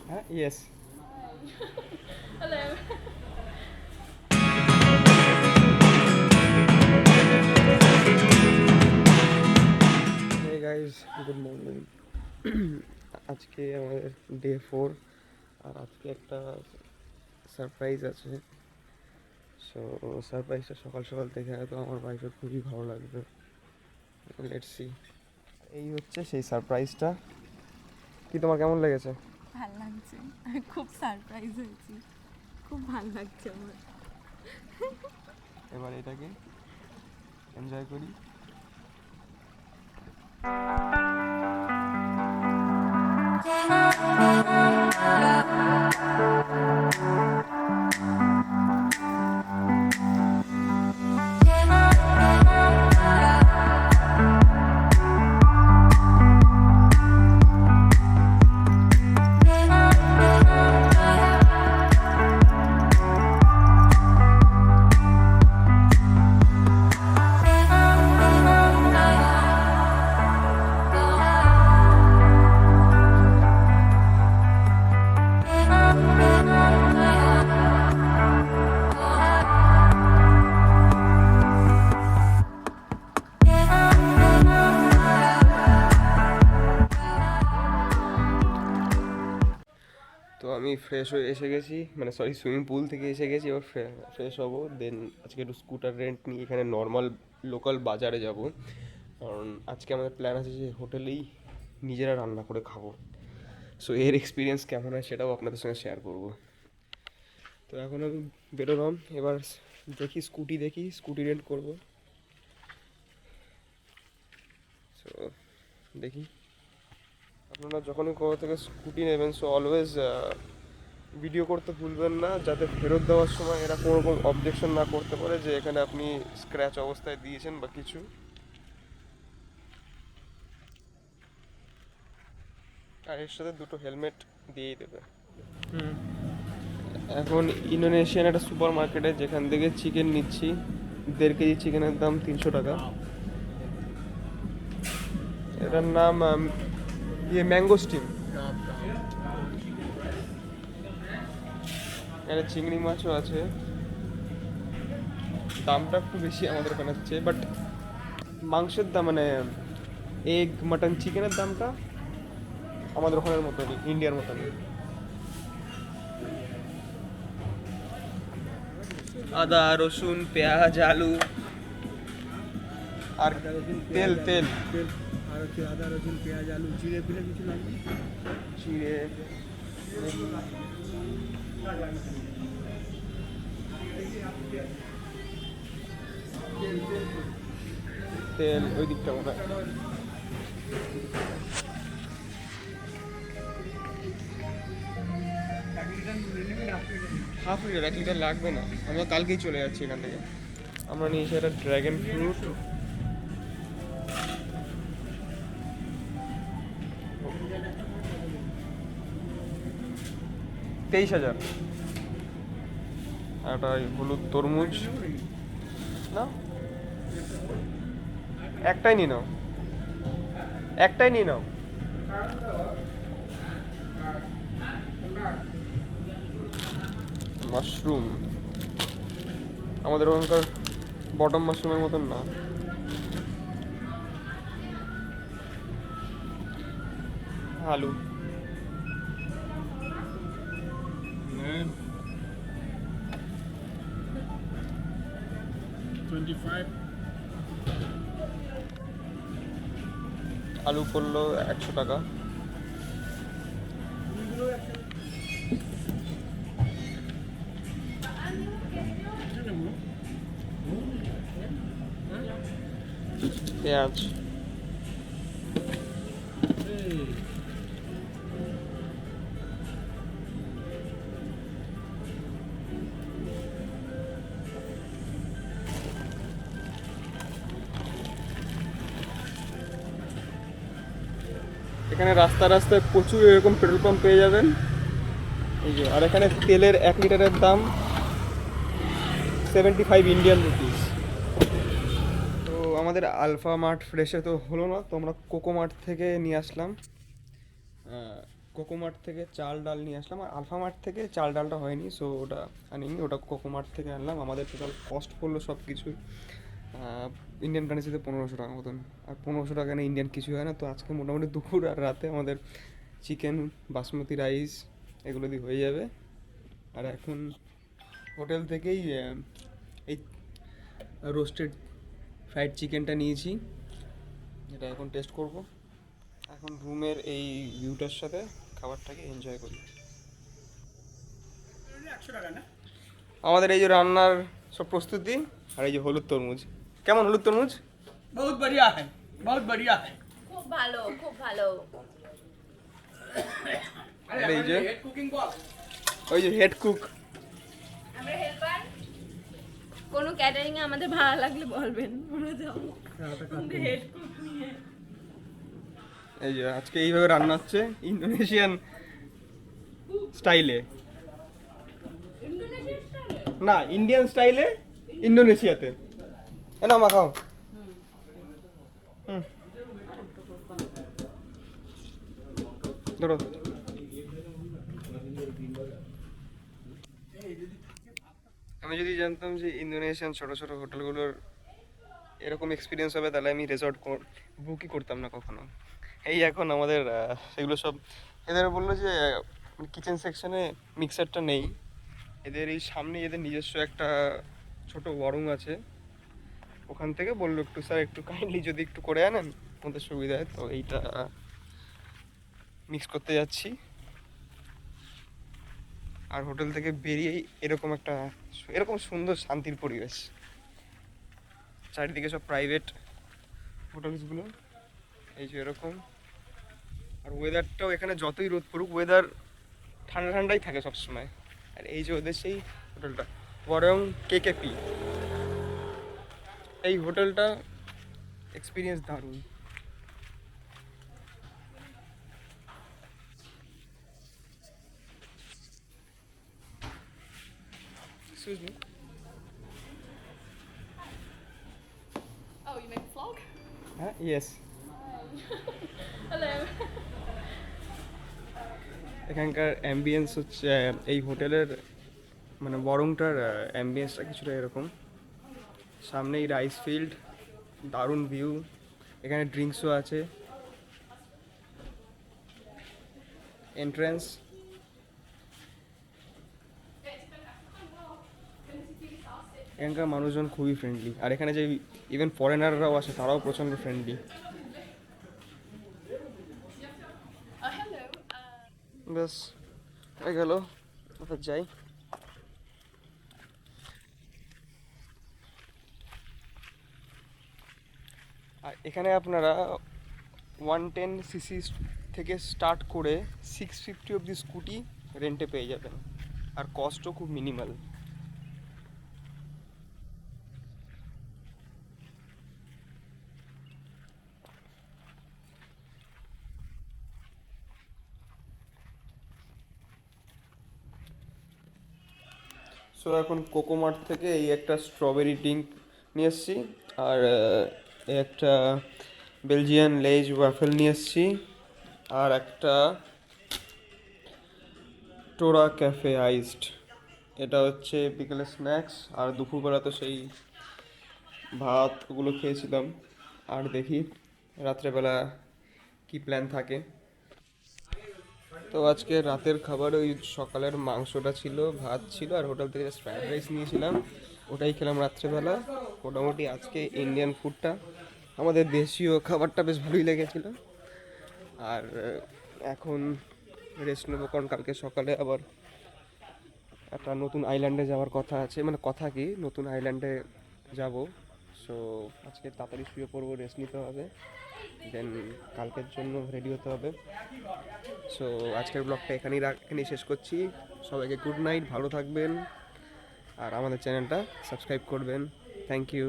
Yes. Hello. Hey guys, good morning. আজকে আমাদের day 4 আর আজকে একটা সারপ্রাইজ আছে। সো সারপ্রাইজটা সকাল সকাল দেখে তো আমার ওয়াইফের খুবই ভালো লাগবে। Let's see. এই হচ্ছে সেই সারপ্রাইজটা। কি তোমার কেমন লেগেছে? ভাল লাগছে, আমি খুব সারপ্রাইজ হয়েছি, খুব ভাল লাগছে আমার। এবার এটাকে এনজয় করি। তো আমি ফ্রেশ হয়ে এসে গেছি, মানে সরি সুইমিং পুল থেকে এসে গেছি। এবার ফ্রেশ হবো, দেন আজকে একটু স্কুটার রেন্ট নিয়ে এখানে নর্মাল লোকাল বাজারে যাব। কারণ আজকে আমাদের প্ল্যান আছে যে হোটেলেই নিজেরা রান্না করে খাবো। সো এর এক্সপিরিয়েন্স কেমন হয় সেটাও আপনাদের সঙ্গে শেয়ার করব। তো এখন আমি বেরোলাম, এবার দেখি স্কুটি রেন্ট করবো। সো দেখি, আপনারা যখনই কোথাও থেকে স্কুটি নেবেন সো অলওয়েজ ভিডিও করতে ভুলবেন না, যাতে ফেরত দেওয়ার সময় এরা কোনো রকম অবজেকশন না করতে পারে যে এখানে আপনি স্ক্র্যাচ অবস্থায় দিয়েছেন বা কিছু। আর এর সাথে দুটো হেলমেট দিয়েই দেবে। এখন ইন্দোনেশিয়ান একটা সুপার মার্কেটে যেখান থেকে চিকেন নিচ্ছি, 1.5 কেজি চিকেনের দাম 300 টাকা। এটার নাম ম্যাঙ্গো স্টিম। এখানে চিংড়ি মাছও আছে। দামটা একটু বেশি আমাদের ওখানে চেয়ে, বাট মাংসের দাম মানে এগ মাটন চিকেনের দামটা আমাদের ওখানের মতনই, ইন্ডিয়ার মতনই। আদা রসুন পেঁয়াজ আলু আর তেল তেল তেল আর হচ্ছে আদা রসুন পেঁয়াজ আলু জিরে ফিরে কিছু লাগবে। জিরে, তেল ওই দিকটা মনে হয়। ½ লিটার, 1 লিটার লাগবে না, আমরা কালকেই চলে যাচ্ছি এখান থেকে। আমরা নিয়েছি একটা ড্র্যাগন ফ্রুট। 23,000। আর একটা হলুদ তরমুজ। না, একটাই নিয়ে নাও, একটাই নিয়ে নাও। মাশরুম আমাদের ওখানকার বটম মাশরুমের মতন না। আলু, And 25 আলু পড়লো 100 টাকা। পেঁয়াজ, এখানে রাস্তায় রাস্তায় প্রচুর এরকম পেট্রোল পাম্প পেয়ে যাবেন। এই যে, আর এখানে তেলের 1 লিটারের দাম 75 ইন্ডিয়ান রুপিস। তো আমাদের আলফা মার্ট ফ্রেশে তো হলো না, তো আমরা কোকো মার্ট থেকে নিয়ে আসলাম কোকো মার্ট থেকে চাল ডাল নিয়ে আসলাম, আর আলফা মার্ট থেকে চাল ডালটা হয়নি, সো ওটা আনিনি, ওটা কোকো মার্ট থেকে আনলাম। আমাদের টোটাল কস্ট পড়লো সব কিছু ইন্ডিয়ান কারেন্সিতে 1500 টাকা মতন। আর 1500 টাকা না ইন্ডিয়ান কিছু হয় না। তো আজকে মোটামুটি দুপুর আর রাতে আমাদের চিকেন, বাসমতি রাইস এগুলো দিয়ে হয়ে যাবে। আর এখন হোটেল থেকেই এই রোস্টেড ফ্রাইড চিকেনটা নিয়েছি, এটা এখন টেস্ট করব। এখন রুমের এই ভিউটার সাথে খাবারটাকে এনজয় করি। 100 টাকা না? আমাদের এই যে রান্নার সব প্রস্তুতি, আর এই যে হলুদ তরমুজ। কেমন হলুদ তরমুজ? बहुत बढ़िया है, बहुत बढ़िया है। খুব ভালো, খুব ভালো। আর এই যে हेड कुकिंग बॉस। ওই যে হেড কুক। আমরা হেল্পার। কোনো ক্যাটারিং এ আমাদের ভালো লাগলে বলবেন, আমরা যাবো। হেড কুক নিয়ে। এই যে আজকে এইভাবে রান্না হচ্ছে ইন্দোনেশিয়ান স্টাইলে, না ইন্ডিয়ান স্টাইলে ইন্দোনেশিয়াতে। না মা খাও। ধরো। আমি যদি জানতাম যে ইন্দোনেশিয়ান ছোট ছোট হোটেলগুলোর এরকম এক্সপিরিয়েন্স হবে, তাহলে আমি রিসর্ট বুকই করতাম না কখনো। এই এখন আমাদের সেগুলো সব এদের বললো যে কিচেন সেকশনে মিক্সারটা নেই, এদের এই সামনে এদের নিজস্ব একটা ছোট ওয়ারুং আছে, ওখান থেকে বললো একটু স্যার একটু কাইন্ডলি যদি একটু করে আনেন আমাদের সুবিধা হয়। তো এইটা মিক্স করতে যাচ্ছি। আর হোটেল থেকে বেরিয়েই এরকম সুন্দর শান্তির পরিবেশ, চারিদিকে সব প্রাইভেট হোটেলসগুলো, এই যে এরকম। আর ওয়েদারটাও এখানে যতই রোদ পড়ুক ওয়েদার ঠান্ডা ঠান্ডাই থাকে সবসময়। আর এই যে ওদের সেই হোটেলটা ওয়ারং কেকেপি, এই হোটেলটা এক্সপিরিয়েন্স দারুণ। Excuse me. Oh, you make a vlog? Yes. Hello. এখানকার অ্যাম্বিয়েন্স হচ্ছে এই হোটেলের মানে বরংটার অ্যাম্বিয়েন্সটা কিছুটা এরকম। সামনেই রাইস ফিল্ড, দারুণ ভিউ, এখানে ড্রিঙ্কসও আছে। এন্ট্রান্স, এখানকার মানুষজন খুবই ফ্রেন্ডলি। আর এখানে যে ইভেন ফরেনাররাও আসে তারাও প্রচণ্ড ফ্রেন্ডলি। Oh, hello. ব্যাস হয়ে গেল, এবার যাই। আর এখানে আপনারা 110cc থেকে স্টার্ট করে 650 অব্দি স্কুটি রেন্টে পেয়ে যাবেন, আর কস্টও খুব মিনিমাল। সো এখন কোকো মার্ট থেকে এই একটা স্ট্রবেরি ড্রিঙ্ক নিয়ে এসেছি, আর এই একটা বেলজিয়ান লেজ ওয়াফেল নিয়ে এসেছি, আর একটা টোরা ক্যাফে আইসড। এটা হচ্ছে বিকেলের স্ন্যাক্স। আর দুপুরবেলা তো সেই ভাত ওগুলো খেয়েছিলাম। আর দেখি রাত্রেবেলা কি প্ল্যান থাকে। তো আজকে রাতের খাবার ওই সকালের মাংসটা ছিল, ভাত ছিল, আর হোটেল থেকে ফ্রাইড রাইস নিয়েছিলাম, ওটাই খেলাম রাত্রেবেলা। মোটামুটি আজকে ইন্ডিয়ান ফুডটা আমাদের দেশীয় খাবারটা বেশ ভালোই লেগেছিলো। আর এখন রেস্ট নেবো, কারণ কালকে সকালে আবার একটা নতুন আইল্যান্ডে যাওয়ার কথা আছে, মানে কথা কি নতুন আইল্যান্ডে যাব। সো আজকে তাড়াতাড়ি শুয়ে পড়বো, রেস্ট নিতে হবে, দেন কালকের জন্য রেডি হতে হবে। সো আজকের ব্লগটা এখানেই শেষ করছি। সবাইকে গুড নাইট, ভালো থাকবেন, আর আমাদের চ্যানেলটা সাবস্ক্রাইব করবেন। Thank you.